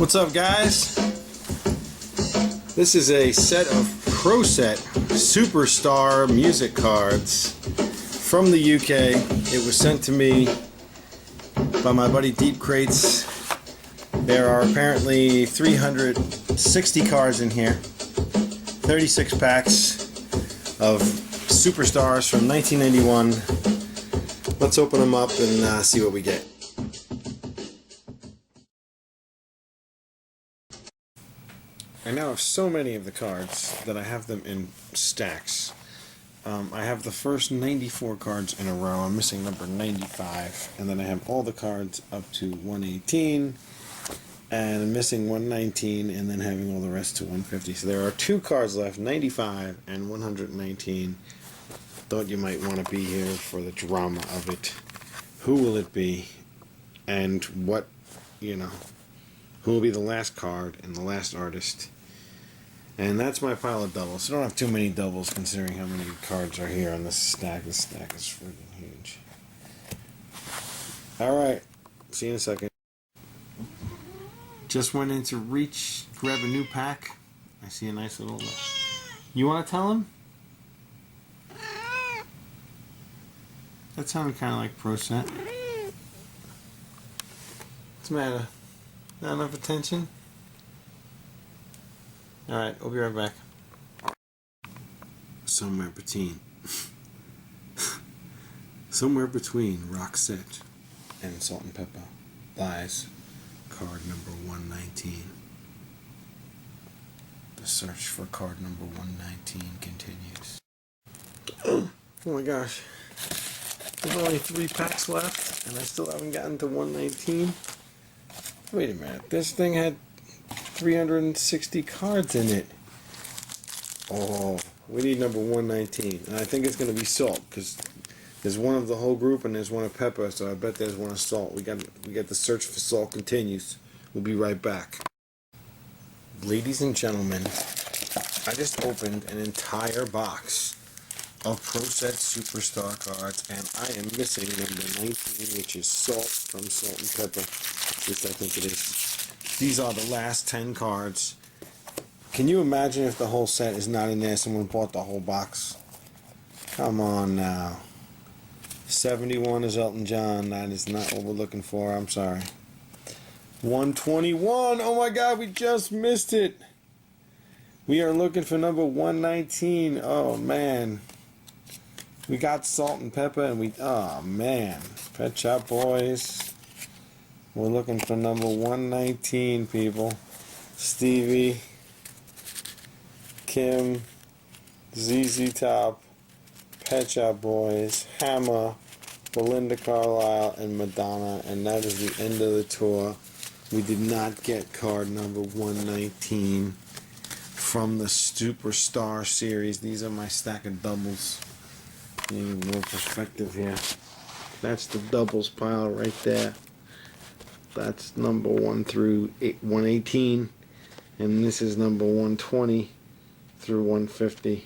What's up, guys? This is a set of ProSet Superstar music cards from the UK. It was sent to me by my buddy Deep Crates. There are apparently 360 cards in here, 36 packs of Superstars from 1991. Let's open them up and see what we get. I now have so many of the cards that I have them in stacks. I have the first 94 cards in a row. I'm missing number 95. And then I have all the cards up to 118. And I'm missing 119 and then having all the rest to 150. So there are two cards left, 95 and 119. Thought you might want to be here for the drama of it. Who will it be? And what, who will be the last card and the last artist? And that's my pile of doubles. So I don't have too many doubles considering how many cards are here on this stack. This stack is freaking huge. Alright, see you in a second. Just went in to reach, grab a new pack. I see a nice little... You want to tell him? That sounded kind of like ProSet. What's the matter? Not enough attention? Alright, we'll be right back. Somewhere between Roxette and Salt and Pepper lies card number 119. The search for card number 119 continues. Oh my gosh. There's only 3 packs left and I still haven't gotten to 119. Wait a minute. This thing had 360 cards in it. Oh, we need number 119. And I think it's going to be Salt, because there's one of the whole group and there's one of Pepper, so I bet there's one of Salt. We got the search for Salt continues. We'll be right back. Ladies and gentlemen, I just opened an entire box of ProSet Superstar cards, and I am missing number 19, which is Salt from Salt and Pepper. At least I think it is. These are the last 10 cards. Can you imagine if the whole set is not in there? Someone bought the whole box. Come on now. 71 is Elton John. That is not what we're looking for. I'm sorry. 121. Oh my God, we just missed it. We are looking for number 119. Oh man. We got Salt and Pepper and oh man. Pet Shop Boys. We're looking for number 119, people. Stevie, Kim, ZZ Top, Pet Shop Boys, Hammer, Belinda Carlisle, and Madonna. And that is the end of the tour. We did not get card number 119 from the Superstar series. These are my stack of doubles. Need more perspective here. That's the doubles pile right there. That's number 1 through 118, and this is number 120 through 150.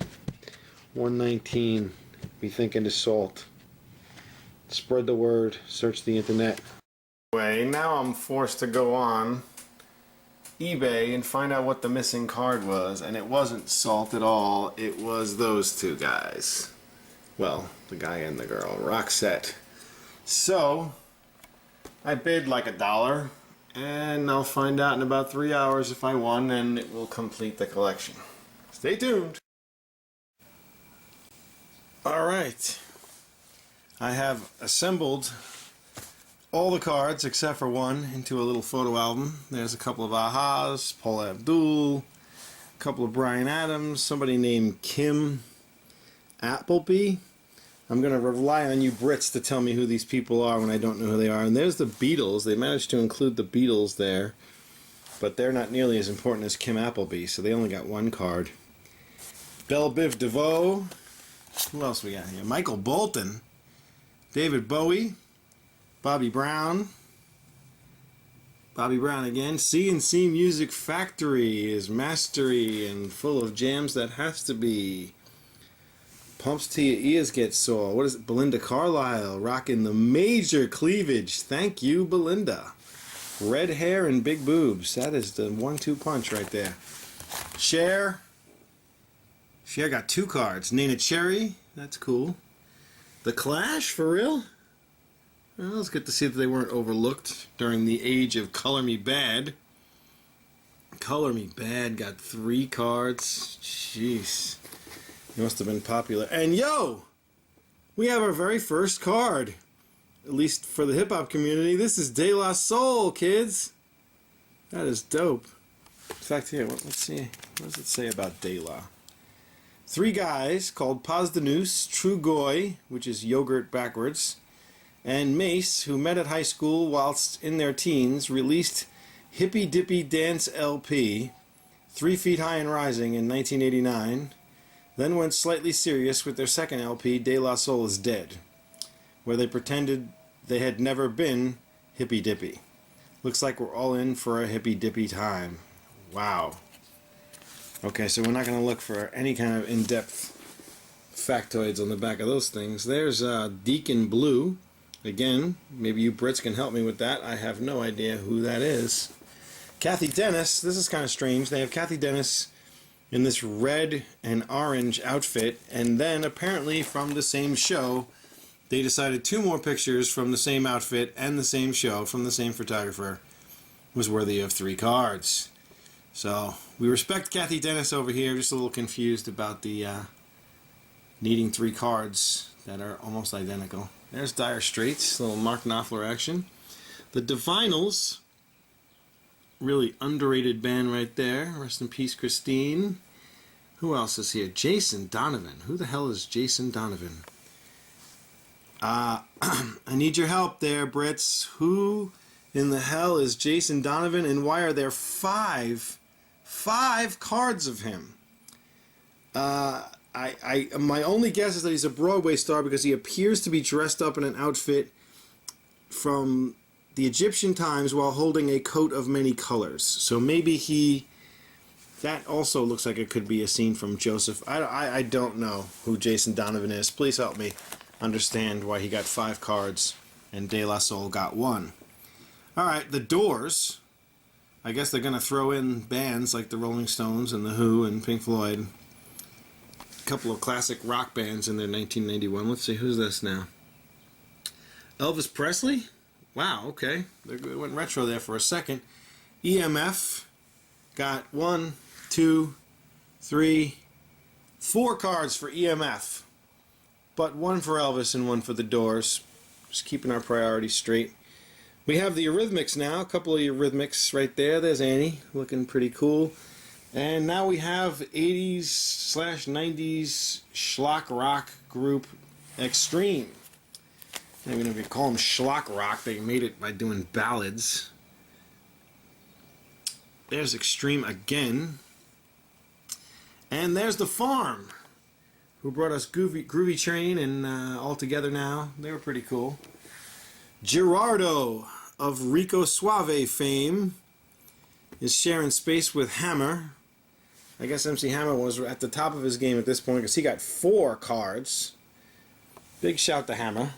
119, we think it is Salt. Spread the word, search the internet. Anyway, now I'm forced to go on eBay and find out what the missing card was, and it wasn't Salt at all. It was those two guys. Well, the guy and the girl, Roxette. So I bid like $1, and I'll find out in about 3 hours if I won, and it will complete the collection. Stay tuned. Alright, I have assembled all the cards except for one into a little photo album. There's a couple of Ahas, Paula Abdul, a couple of Bryan Adams, somebody named Kim Appleby. I'm going to rely on you Brits to tell me who these people are when I don't know who they are. And there's the Beatles. They managed to include the Beatles there, but they're not nearly as important as Kim Appleby, so they only got one card. Bell Biv Devoe. Who else we got here? Michael Bolton. David Bowie. Bobby Brown. Bobby Brown again. C&C Music Factory is mastery and full of jams that has to be. Pumps till your ears get sore. What is it? Belinda Carlisle rocking the major cleavage. Thank you, Belinda. Red hair and big boobs. That is the 1-2 punch right there. Cher. Cher got 2 cards. Neneh Cherry. That's cool. The Clash, for real? Well, it's good to see that they weren't overlooked during the age of Color Me Bad. Color Me Bad got 3 cards. Jeez. It must have been popular. And yo! We have our very first card. At least for the hip-hop community. This is De La Soul, kids. That is dope. In fact, here, let's see. What does it say about De La? 3 guys called Paz de Neus, True Goy, which is yogurt backwards, and Mace, who met at high school whilst in their teens, released Hippy Dippy Dance LP, 3 Feet High and Rising, in 1989, then went slightly serious with their second LP, De La Soul is Dead, where they pretended they had never been hippy dippy. Looks like we're all in for a hippy dippy time. Wow. Okay, so we're not going to look for any kind of in-depth factoids on the back of those things. There's Deacon Blue. Again, maybe you Brits can help me with that. I have no idea who that is. Cathy Dennis. This is kind of strange. They have Cathy Dennis in this red and orange outfit, and then apparently from the same show, they decided 2 more pictures from the same outfit and the same show from the same photographer was worthy of 3 cards. So we respect Cathy Dennis over here. Just a little confused about the needing 3 cards that are almost identical. There's Dire Straits, little Mark Knopfler action. The Divinyls, really underrated band right there. Rest in peace, Christine. Who else is here? Jason Donovan. Who the hell is Jason Donovan? I need your help there, Brits. Who in the hell is Jason Donovan, and why are there 5 cards of him? My only guess is that he's a Broadway star because he appears to be dressed up in an outfit from the Egyptian times while holding a coat of many colors. So maybe that also looks like it could be a scene from Joseph. I don't know who Jason Donovan is. Please help me understand why he got 5 cards and De La Soul got 1. Alright, the Doors. I guess they're going to throw in bands like the Rolling Stones and the Who and Pink Floyd. A couple of classic rock bands in their 1991. Let's see, who's this now? Elvis Presley? Wow, okay. They went retro there for a second. EMF got 1, 2, 3, 4 cards for EMF. But 1 for Elvis and 1 for the Doors. Just keeping our priorities straight. We have the Eurythmics now. A couple of Eurythmics right there. There's Annie, looking pretty cool. And now we have 80s/90s schlock rock group Extreme. Even if you call them schlock rock, they made it by doing ballads. There's Extreme again. And there's The Farm, who brought us Groovy Train and All Together Now. They were pretty cool. Gerardo of Rico Suave fame is sharing space with Hammer. I guess MC Hammer was at the top of his game at this point because he got 4 cards. Big shout to Hammer.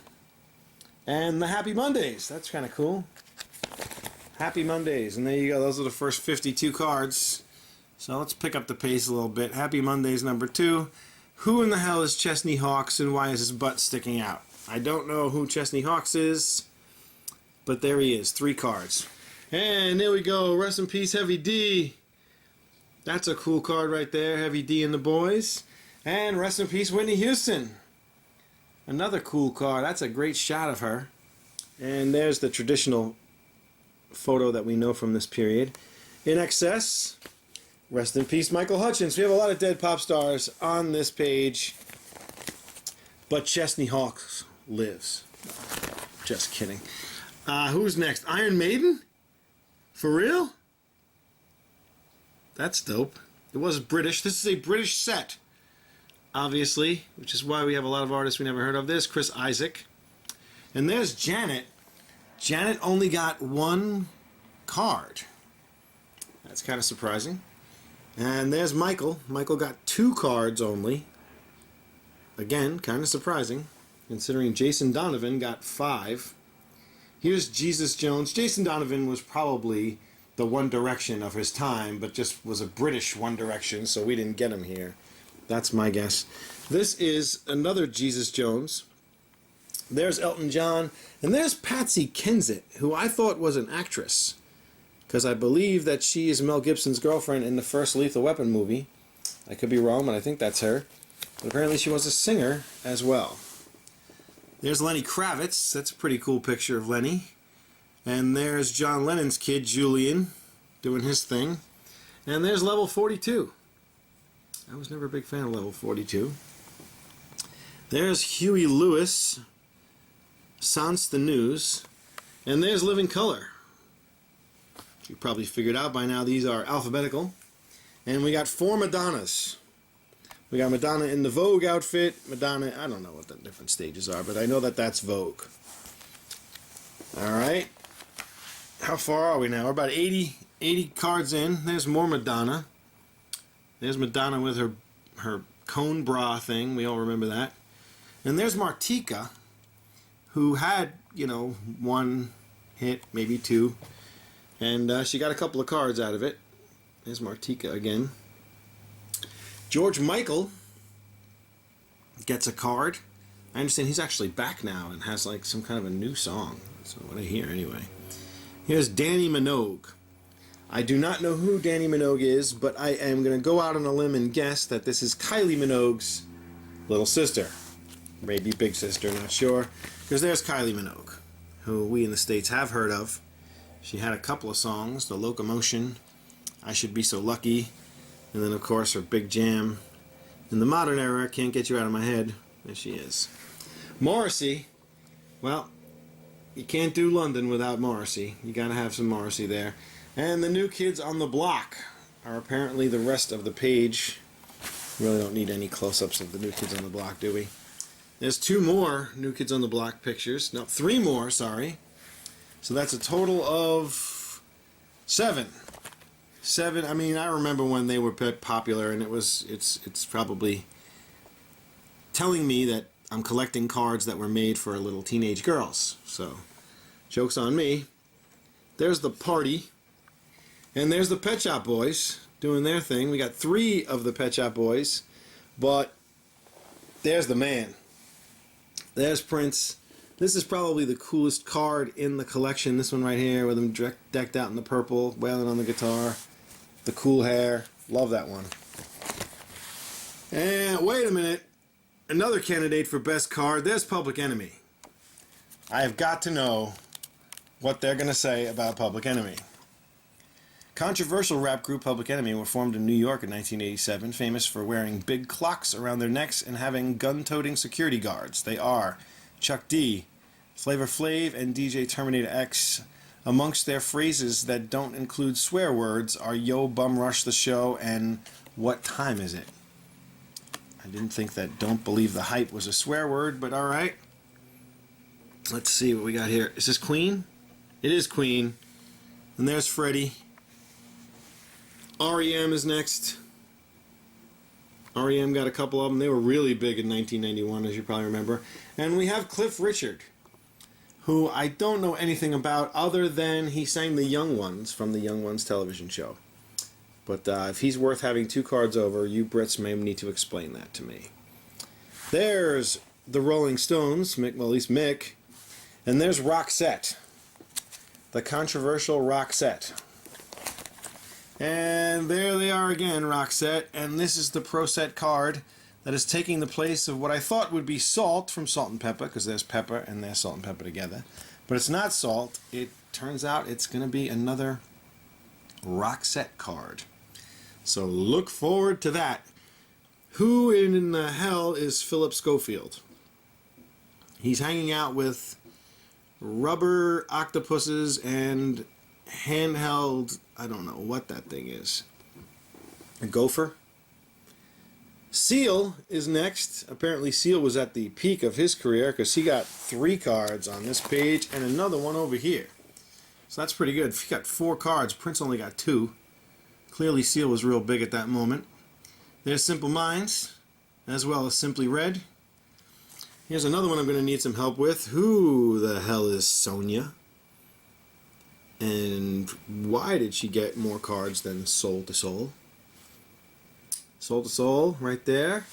And the Happy Mondays. That's kind of cool. Happy Mondays. And there you go. Those are the first 52 cards. So let's pick up the pace a little bit. Happy Mondays number 2. Who in the hell is Chesney Hawkes and why is his butt sticking out? I don't know who Chesney Hawkes is, but there he is. 3 cards. And there we go. Rest in peace, Heavy D. That's a cool card right there. Heavy D and the boys. And rest in peace, Whitney Houston. Another cool card. That's a great shot of her. And there's the traditional photo that we know from this period. INXS. Rest in peace, Michael Hutchence. We have a lot of dead pop stars on this page. But Chesney Hawkes lives. Just kidding. Who's next? Iron Maiden? For real? That's dope. It was British. This is a British set, obviously, which is why we have a lot of artists we never heard of. There's Chris Isaac. And there's Janet. Janet only got 1 card. That's kind of surprising. And there's Michael. Michael got 2 cards only. Again, kind of surprising, considering Jason Donovan got 5. Here's Jesus Jones. Jason Donovan was probably the One Direction of his time, but just was a British One Direction, so we didn't get him here. That's my guess. This is another Jesus Jones. There's Elton John, and there's Patsy Kensit, who I thought was an actress, because I believe that she is Mel Gibson's girlfriend in the first Lethal Weapon movie. I could be wrong, but I think that's her. But apparently she was a singer as well. There's Lenny Kravitz. That's a pretty cool picture of Lenny. And there's John Lennon's kid, Julian, doing his thing. And there's Level 42. I was never a big fan of Level 42. There's Huey Lewis, Sans the News. And there's Living Color. You probably figured out by now these are alphabetical. And we got 4 Madonnas. We got Madonna in the Vogue outfit. Madonna, I don't know what the different stages are, but I know that that's Vogue. Alright. How far are we now? We're about 80 cards in. There's more Madonna. There's Madonna with her cone bra thing. We all remember that. And there's Martika, who had, you know, 1 hit, maybe 2. And she got a couple of cards out of it. There's Martika again. George Michael gets a card. I understand he's actually back now and has like some kind of a new song. That's what I hear anyway. Here's Danny Minogue. I do not know who Danny Minogue is, but I am going to go out on a limb and guess that this is Kylie Minogue's little sister. Maybe big sister, not sure. Because there's Kylie Minogue, who we in the States have heard of. She had a couple of songs, The Locomotion, I Should Be So Lucky, and then of course her big jam in the modern era, Can't Get You Out of My Head. There she is. Morrissey, well, you can't do London without Morrissey. You gotta have some Morrissey there. And the New Kids on the Block are apparently the rest of the page. Really don't need any close-ups of the New Kids on the Block, do we? There's 2 more New Kids on the Block pictures. No, 3 more, sorry. So that's a total of 7. 7. I mean, I remember when they were popular, and it's probably telling me that I'm collecting cards that were made for little teenage girls. So, joke's on me. There's the Party, and there's the Pet Shop Boys doing their thing. We got 3 of the Pet Shop Boys, but there's the man. There's Prince. This is probably the coolest card in the collection. This one right here with him decked out in the purple, wailing on the guitar. The cool hair. Love that one. And wait a minute. Another candidate for best card. There's Public Enemy. I have got to know what they're going to say about Public Enemy. Controversial rap group Public Enemy were formed in New York in 1987, famous for wearing big clocks around their necks and having gun-toting security guards. They are Chuck D, Flavor Flav, and DJ Terminator X. Amongst their phrases that don't include swear words are Yo Bum Rush the Show and What Time Is It? I didn't think that Don't Believe the Hype was a swear word, but alright. Let's see what we got here. Is this Queen? It is Queen. And there's Freddie. REM is next. REM got a couple of them. They were really big in 1991, as you probably remember. And we have Cliff Richard, who I don't know anything about other than he sang The Young Ones from the Young Ones television show. But if he's worth having 2 cards over, you Brits may need to explain that to me. There's the Rolling Stones, Mick, well, at least Mick. And there's Roxette, the controversial Roxette. And there they are again, Roxette. And this is the ProSet card that is taking the place of what I thought would be Salt from Salt and Pepper, because there's Pepper and there's Salt and Pepper together. But it's not Salt. It turns out it's going to be another Roxette card. So look forward to that. Who in the hell is Philip Schofield? He's hanging out with rubber octopuses and handheld, I don't know what that thing is. A gopher? Seal is next. Apparently Seal was at the peak of his career because he got 3 cards on this page and another one over here. So that's pretty good. He got 4 cards. Prince only got 2. Clearly Seal was real big at that moment. There's Simple Minds, as well as Simply Red. Here's another one I'm going to need some help with. Who the hell is Sonia? And why did she get more cards than Soul to Soul? Soul to Soul, right there.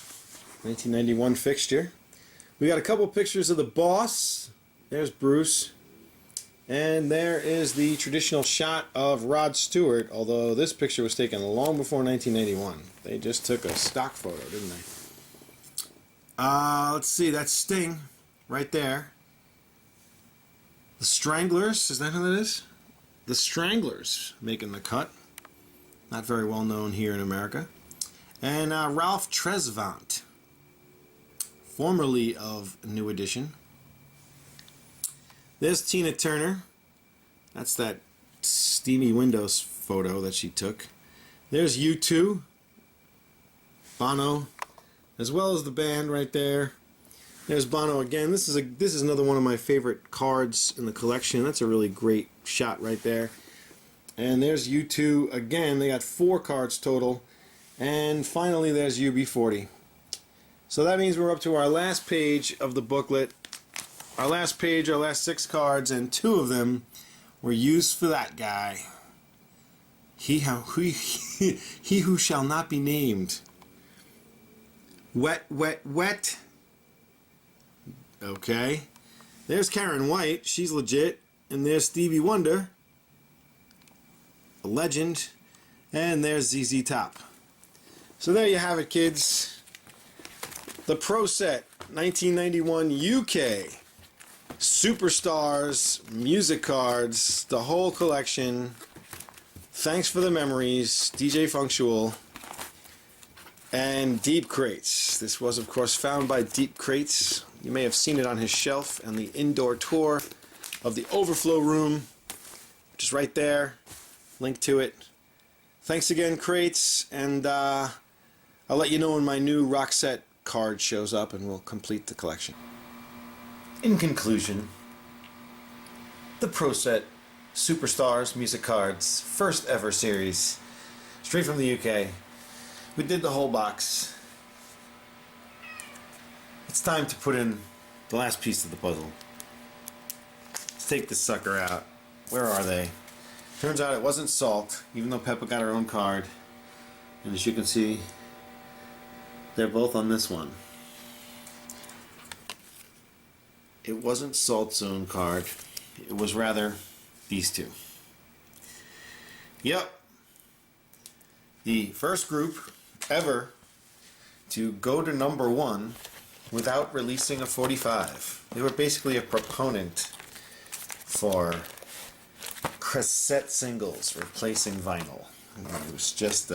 1991 fixture. We got a couple pictures of the boss. There's Bruce. And there is the traditional shot of Rod Stewart, although this picture was taken long before 1991. They just took a stock photo, didn't they? Let's see, that's Sting, right there. The Stranglers, is that who that is? The Stranglers making the cut. Not very well known here in America. And Ralph Tresvant, formerly of New Edition. There's Tina Turner. That's that steamy windows photo that she took. There's U2, Bono, as well as the band right there. There's Bono again. This is another one of my favorite cards in the collection. That's a really great shot right there. And there's U2 again. They got 4 cards total. And finally there's UB40. So that means we're up to our last page of the booklet. Our last page, our last 6 cards, and 2 of them were used for that guy. He who shall not be named. Wet, wet, wet. Okay. There's Karen White. She's legit. And there's Stevie Wonder, a legend. And there's ZZ Top. So there you have it, kids. The ProSet 1991 UK. SuperStars, MusiCards, the whole collection. Thanks for the memories, DJ Funktual. And Deep Crates. This was, of course, found by Deep Crates. You may have seen it on his shelf and the indoor tour of the overflow room, which is right there. Link to it. Thanks again, Crates, and I'll let you know when my new Roxette card shows up and we'll complete the collection. In conclusion, the ProSet SuperStars MusiCards first ever series, straight from the UK. We did the whole box. It's time to put in the last piece of the puzzle. Let's take this sucker out. Where are they? Turns out it wasn't Salt, even though Peppa got her own card. And as you can see, they're both on this one. It wasn't Salt's own card. It was rather these two. Yep. The first group ever to go to #1 without releasing a 45. They were basically a proponent for cassette singles replacing vinyl. It was just,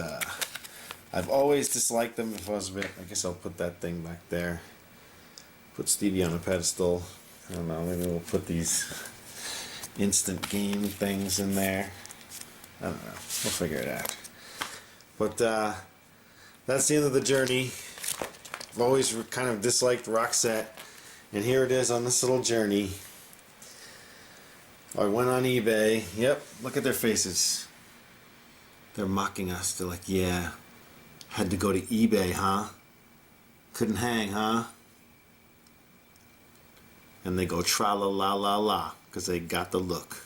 I've always disliked them. If I was a bit, I guess I'll put that thing back there. Put Stevie on a pedestal. I don't know, maybe we'll put these instant game things in there. I don't know, we'll figure it out. But that's the end of the journey. I've always kind of disliked Roxette, and here it is on this little journey. I went on eBay. Yep, look at their faces. They're mocking us. They're like, yeah, had to go to eBay, huh? Couldn't hang, huh? And they go tra-la-la-la-la, because they got the look.